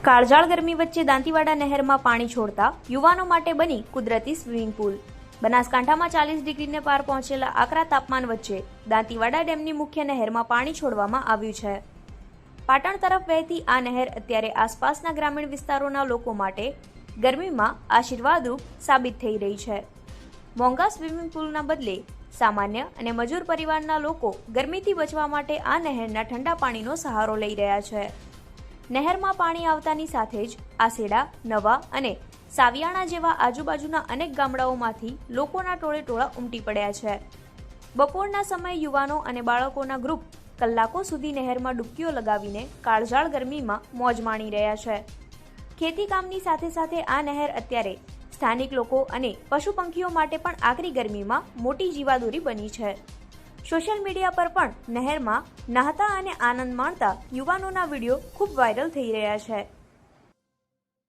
કાળઝાળ ગરમી વચ્ચે દાંતીવાડા નહેરમાં પાણી છોડતા યુવાનો માટે બની કુદરતી સ્વિમિંગ પુલ। બનાસકાંઠામાં 40 ડિગ્રીને પાર પહોંચેલા આકરા તાપમાન વચ્ચે દાંતીવાડા ડેમની મુખ્ય નહેરમાં પાણી છોડવામાં આવ્યું છે। પાટણ તરફ વહેતી આ નહેર અત્યારે આસપાસના ગ્રામીણ વિસ્તારોના લોકો માટે ગરમીમાં આશીર્વાદરૂપ સાબિત થઈ રહી છે। મોંઘા સ્વિમિંગ પુલના બદલે સામાન્ય અને મજૂર પરિવારના લોકો ગરમીથી બચવા માટે આ નહેરના ઠંડા પાણીનો સહારો લઈ રહ્યા છે। નહેરમાં પાણી આવતાની સાથે જ આસેડા, નવા અને સાવિયાણા જેવા આજુબાજુના અનેક ગામડાઓમાંથી લોકોના ટોળે ટોળા ઉમટી પડ્યા છે। બપોરના સમયે યુવાનો અને બાળકોના ગ્રુપ કલાકો સુધી નહેરમાં ડૂબકીઓ લગાવીને કાળઝાળ ગરમીમાં મોજ માણી રહ્યા છે। ખેતી કામની સાથે સાથે આ નહેર અત્યારે સ્થાનિક લોકો અને પશુ પંખીઓ માટે પણ આકરી ગરમીમાં મોટી જીવાદોરી બની છે। સોશિયલ મીડિયા પર પણ નહેરમાં નહાતા અને આનંદ માણતા યુવાનોના વિડીયો ખૂબ વાયરલ થઈ રહ્યા છે।